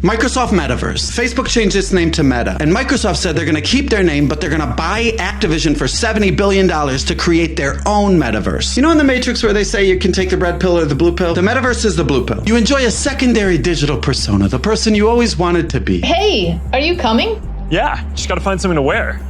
Microsoft Metaverse. Facebook changed its name to Meta, and Microsoft said they're going to keep their name, but they're going to buy Activision for $70 billion to create their own metaverse. You know in the Matrix where they say you can take the red pill or the blue pill? The metaverse is the blue pill. You enjoy a secondary digital persona, the person you always wanted to be. Hey, are you coming? Yeah, just gotta find something to wear.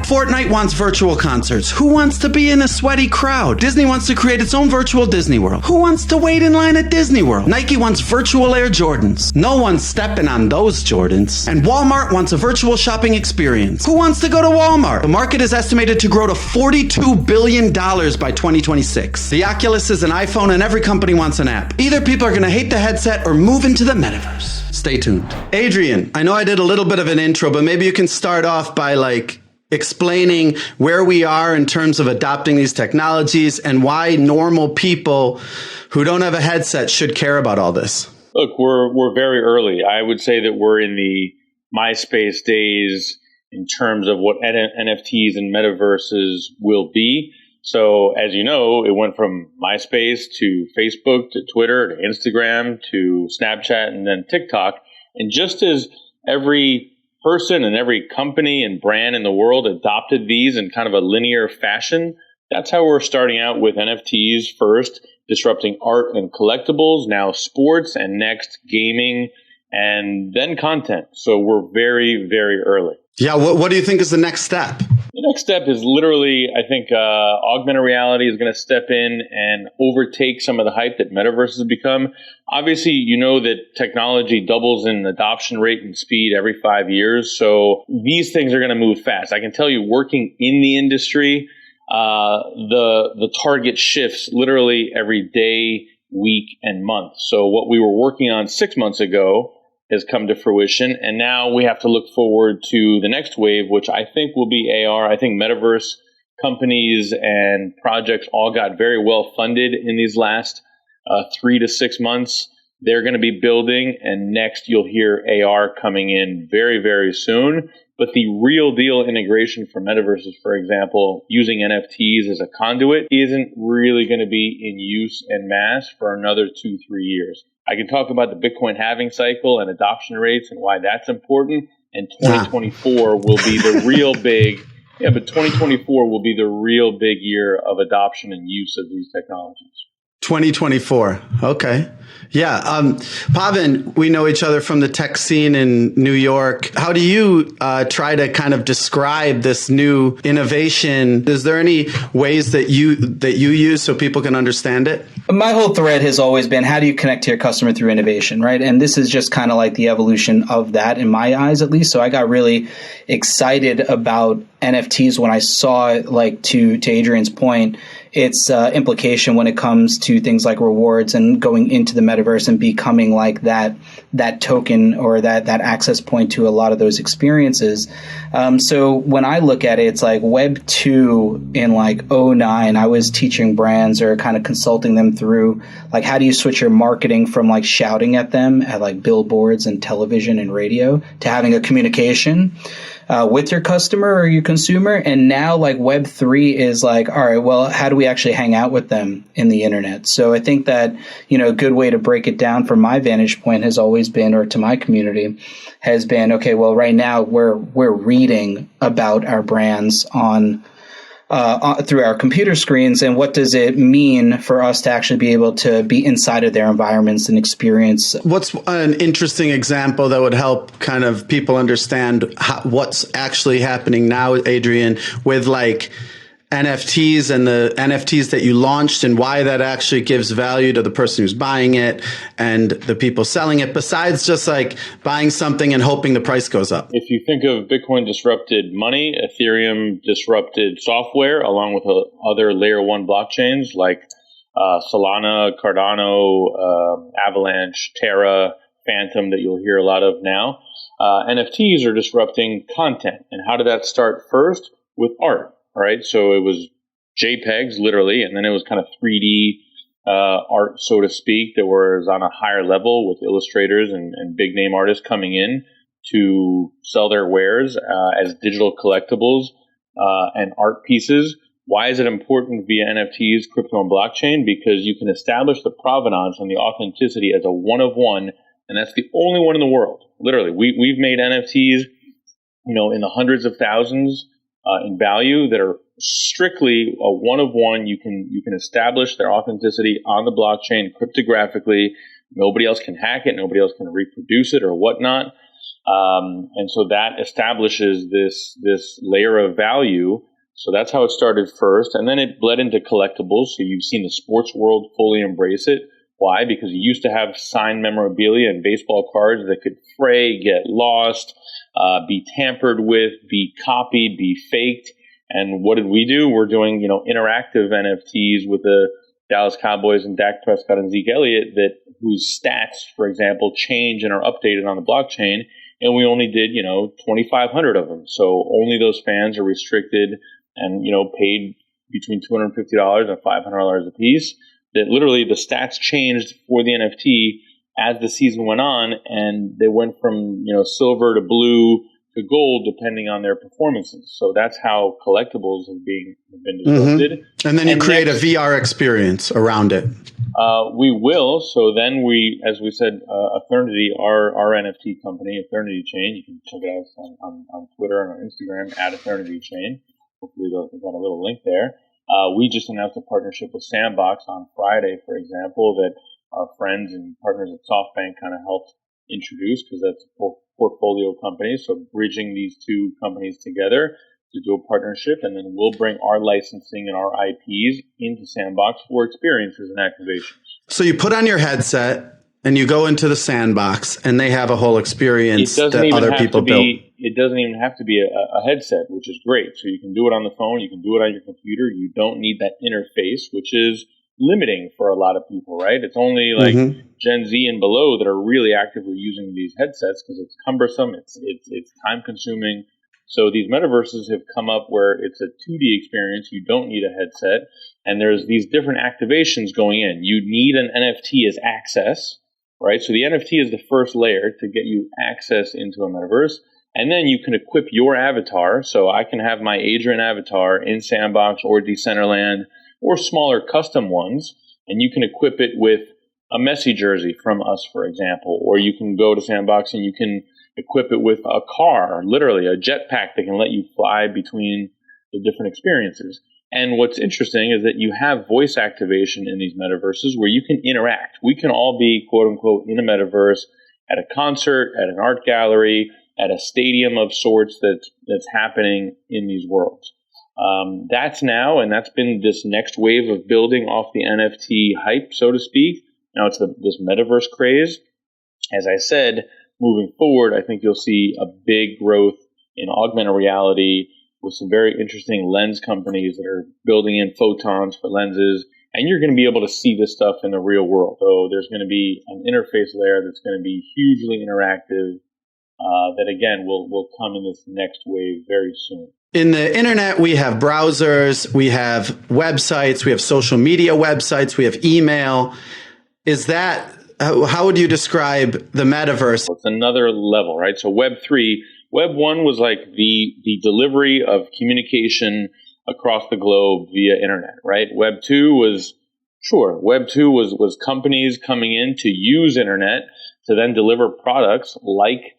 Fortnite wants virtual concerts. Who wants to be in a sweaty crowd? Disney wants to create its own virtual Disney World. Who wants to wait in line at Disney World? Nike wants virtual Air Jordans. No one's stepping on those Jordans. And Walmart wants a virtual shopping experience. Who wants to go to Walmart? The market is estimated to grow to $42 billion by 2026. The Oculus is an iPhone and every company wants an app. Either people are going to hate the headset or move into the metaverse. Stay tuned. Adrian, I know I did a little bit of an intro, but maybe you can start off by explaining where we are in terms of adopting these technologies and why normal people who don't have a headset should care about all this. Look, we're very early. I would say that we're in the MySpace days in terms of what NFTs and metaverses will be. So as you know, it went from MySpace to Facebook to Twitter to Instagram to Snapchat and then TikTok. And just as every person and every company and brand in the world adopted these in kind of a linear fashion, that's how we're starting out with NFTs first, disrupting art and collectibles, now sports, and next gaming, and then content. So we're very, very early. Yeah, what do you think is the next step? The next step is literally, I think, augmented reality is going to step in and overtake some of the hype that metaverse has become. Obviously, you know that technology doubles in adoption rate and speed every 5 years. So these things are going to move fast. I can tell you, working in the industry, the target shifts literally every day, week, and month. So what we were working on 6 months ago has come to fruition. And now we have to look forward to the next wave, which I think will be AR. I think metaverse companies and projects all got very well funded in these last 3 to 6 months. They're going to be building, and next you'll hear AR coming in very, very soon. But the real deal integration for metaverses, for example, using NFTs as a conduit, isn't really going to be in use en masse for another 2-3 years. I can talk about the Bitcoin halving cycle and adoption rates and why that's important. And 2024 will be the real big, but 2024 will be the real big year of adoption and use of these technologies. 2024. Okay. Yeah. Pavan, we know each other from the tech scene in New York. How do you try to kind of describe this new innovation? Is there any ways that you use so people can understand it? My whole thread has always been, how do you connect to your customer through innovation, right? And this is just kind of like the evolution of that in my eyes, at least. So I got really excited about NFTs when I saw, like, to Adrian's point, its implication when it comes to things like rewards and going into the metaverse and becoming like that token or that access point to a lot of those experiences. So when I look at it, it's like Web 2 in like 2009, I was teaching brands or kind of consulting them through, like, how do you switch your marketing from like shouting at them at like billboards and television and radio to having a communication with your customer or your consumer. And now like Web 3 is like, all right, well, how do we actually hang out with them in the internet? So I think that, a good way to break it down from my vantage point has always been, or to my community has been, okay, well, right now we're reading about our brands on through our computer screens, and what does it mean for us to actually be able to be inside of their environments and experience? What's an interesting example that would help kind of people understand what's actually happening now, Adrian, with like NFTs and the NFTs that you launched and why that actually gives value to the person who's buying it and the people selling it, besides just like buying something and hoping the price goes up? If you think of Bitcoin disrupted money, Ethereum disrupted software, along with other layer 1 blockchains like Solana, Cardano, Avalanche, Terra, Phantom that you'll hear a lot of now. NFTs are disrupting content. And how did that start? First with art. All right, so it was JPEGs, literally, and then it was kind of 3D art, so to speak, that was on a higher level with illustrators and big name artists coming in to sell their wares as digital collectibles and art pieces. Why is it important via NFTs, crypto, and blockchain? Because you can establish the provenance and the authenticity as a one-of-one And that's the only one in the world. Literally, we've made NFTs, in the hundreds of thousands in value that are strictly a one of one. You can establish their authenticity on the blockchain cryptographically. Nobody else can hack it. Nobody else can reproduce it or whatnot. And so that establishes this layer of value. So that's how it started first. And then it bled into collectibles. So you've seen the sports world fully embrace it. Why? Because you used to have signed memorabilia and baseball cards that could fray, get lost, be tampered with, be copied, be faked. And what did we do? We're doing, interactive NFTs with the Dallas Cowboys and Dak Prescott and Zeke Elliott whose stats, for example, change and are updated on the blockchain. And we only did, 2,500 of them. So only those fans are restricted and, paid between $250 and $500 a piece. That literally the stats changed for the NFT as the season went on, and they went from silver to blue to gold depending on their performances. So that's how collectibles have been disrupted. Mm-hmm. And then you create a VR experience around it. We will. So then as we said, Ethernity, our NFT company, Ethernity Chain. You can check it out on Twitter and on Instagram at Ethernity Chain. Hopefully, we've got a little link there. We just announced a partnership with Sandbox on Friday, for example, that our friends and partners at SoftBank kind of helped introduce, because that's a portfolio company. So bridging these two companies together to do a partnership, and then we'll bring our licensing and our IPs into Sandbox for experiences and activations. So you put on your headset and you go into the Sandbox, and they have a whole experience that other people built. It doesn't even have to be a headset, which is great. So you can do it on the phone. You can do it on your computer. You don't need that interface, which is limiting for a lot of people, right? It's only like Gen Z and below that are really actively using these headsets because it's cumbersome. It's time consuming. So these metaverses have come up where it's a 2D experience. You don't need a headset. And there's these different activations going in. You need an NFT as access, right? So the NFT is the first layer to get you access into a metaverse. And then you can equip your avatar. So I can have my Adrian avatar in Sandbox or Decentraland or smaller custom ones. And you can equip it with a Messi jersey from us, for example. Or you can go to Sandbox and you can equip it with a car, literally a jetpack that can let you fly between the different experiences. And what's interesting is that you have voice activation in these metaverses where you can interact. We can all be, quote unquote, in a metaverse at a concert, at an art gallery, at a stadium of sorts that's happening in these worlds. That's now, and that's been this next wave of building off the NFT hype, so to speak. Now it's this metaverse craze. As I said, moving forward, I think you'll see a big growth in augmented reality with some very interesting lens companies that are building in photons for lenses. And you're going to be able to see this stuff in the real world. So there's going to be an interface layer that's going to be hugely interactive that, again, will come in this next wave very soon. In the internet, we have browsers, we have websites, we have social media websites, we have email. Is that, how would you describe the metaverse? It's another level, right? So Web3, Web 1 was like the delivery of communication across the globe via internet, right? Web 2 was companies coming in to use internet to then deliver products like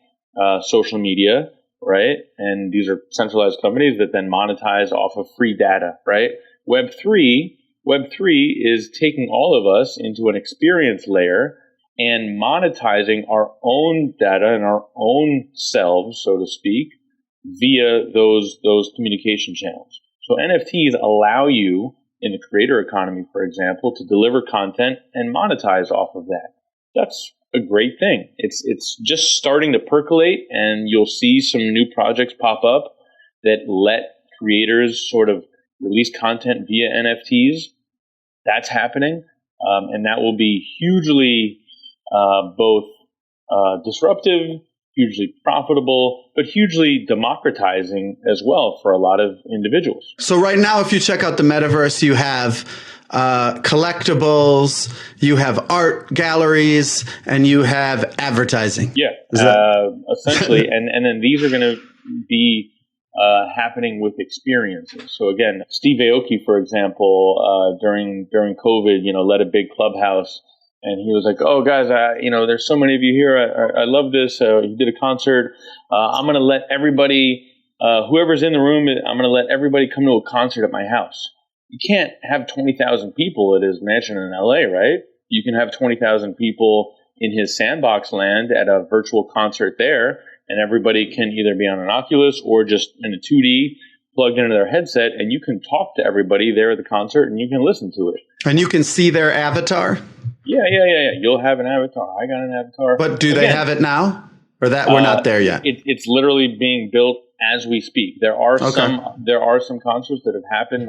social media, right? And these are centralized companies that then monetize off of free data, right? Web3 is taking all of us into an experience layer and monetizing our own data and our own selves, so to speak, via those communication channels. So NFTs allow you in the creator economy, for example, to deliver content and monetize off of that. That's a great thing. It's just starting to percolate, and you'll see some new projects pop up that let creators sort of release content via NFTs. That's happening, and that will be hugely both disruptive, hugely profitable, but hugely democratizing as well for a lot of individuals. So right now, if you check out the metaverse, you have collectibles, you have art galleries, and you have advertising. Yeah, essentially. and then these are going to be happening with experiences. So again, Steve Aoki, for example, during COVID, led a big clubhouse And he was like, "Oh, guys, there's so many of you here. I love this. He did a concert. I'm going to let everybody, whoever's in the room, I'm going to let everybody come to a concert at my house." You can't have 20,000 people at his mansion in LA, right? You can have 20,000 people in his sandbox land at a virtual concert there, and everybody can either be on an Oculus or just in a 2D plugged into their headset, and you can talk to everybody there at the concert, and you can listen to it. And you can see their avatar? Yeah. You'll have an avatar. I got an avatar. But do they have it now? Or that we're not there yet? It's literally being built as we speak. There are some concerts that have happened.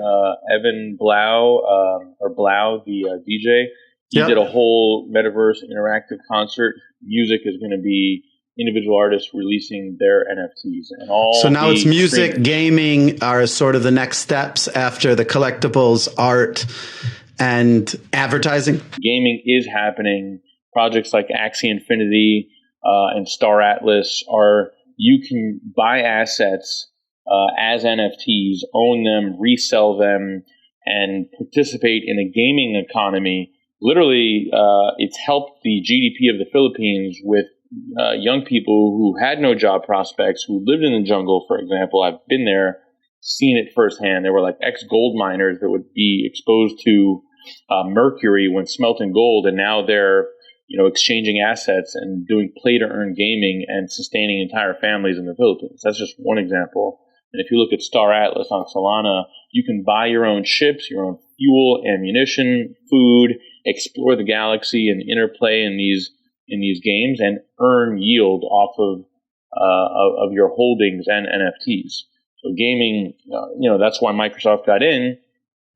Evan Blau, the DJ, he did a whole metaverse interactive concert. Music is going to be individual artists releasing their NFTs and all. So now it's music, gaming are sort of the next steps after the collectibles, art, and advertising. Gaming is happening. Projects like Axie Infinity and Star Atlas you can buy assets as NFTs, own them, resell them, and participate in a gaming economy. Literally, it's helped the GDP of the Philippines with young people who had no job prospects, who lived in the jungle, for example. I've been there, seen it firsthand. There were like ex-gold miners that would be exposed to mercury when smelting gold, and now they're exchanging assets and doing play-to-earn gaming and sustaining entire families in the Philippines. That's just one example. And if you look at Star Atlas on Solana, you can buy your own ships, your own fuel, ammunition, food, explore the galaxy and interplay in these games and earn yield off of your holdings and NFTs. So gaming, that's why Microsoft got in,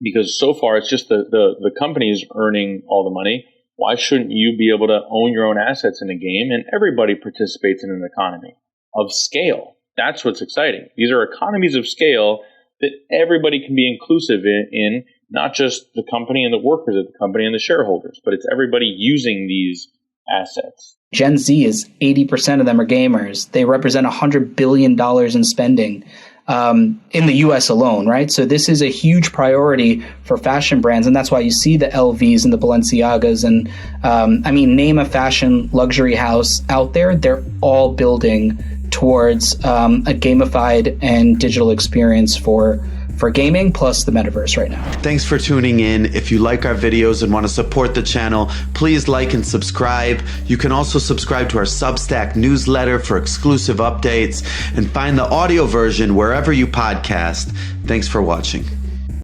because so far it's just the companies earning all the money. Why shouldn't you be able to own your own assets in a game? And everybody participates in an economy of scale. That's what's exciting. These are economies of scale that everybody can be inclusive in, not just the company and the workers at the company and the shareholders, but it's everybody using these assets. Gen Z is 80% of them are gamers. They represent $100 billion in spending in the US alone, right? So this is a huge priority for fashion brands. And that's why you see the LVs and the Balenciagas. And name a fashion luxury house out there. They're all building towards a gamified and digital experience for gaming plus the metaverse right now. Thanks for tuning in. If you like our videos and want to support the channel, please like and subscribe. You can also subscribe to our Substack newsletter for exclusive updates and find the audio version wherever you podcast. Thanks for watching.